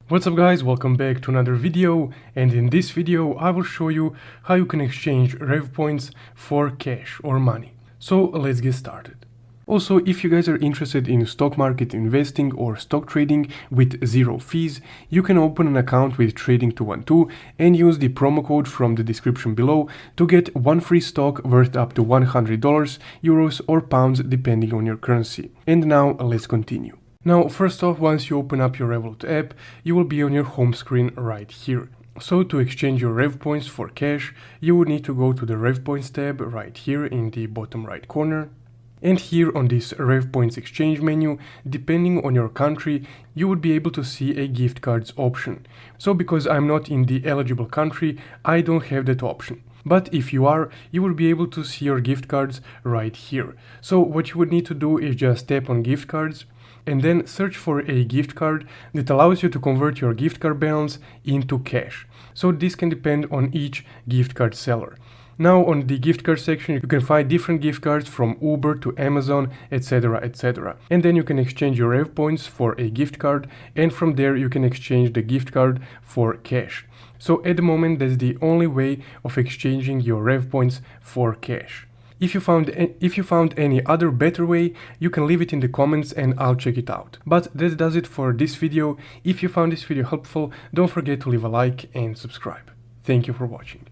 What's up guys, welcome back to another video, and in this video I will show you how you can exchange Rev points for cash or money. So let's get started. Also, if you guys are interested in stock market investing or stock trading with zero fees, you can open an account with Trading212 and use the promo code from the description below to get one free stock worth up to $100, euros or pounds depending on your currency. And now let's continue. Now, first off, once you open up your Revolut app, you will be on your home screen right here. So to exchange your Rev points for cash, you would need to go to the Rev points tab right here in the bottom right corner. And here on this Rev points exchange menu, depending on your country, you would be able to see a gift cards option. So because I'm not in the eligible country, I don't have that option. But if you are, you will be able to see your gift cards right here. So what you would need to do is just tap on gift cards and then search for a gift card that allows you to convert your gift card balance into cash. So this can depend on each gift card seller. Now on the gift card section, you can find different gift cards from Uber to Amazon, etc, etc. And then you can exchange your Rev points for a gift card, and from there you can exchange the gift card for cash. So at the moment, that's the only way of exchanging your Rev points for cash. If you found any other better way, you can leave it in the comments and I'll check it out. But that does it for this video. If you found this video helpful, don't forget to leave a like and subscribe. Thank you for watching.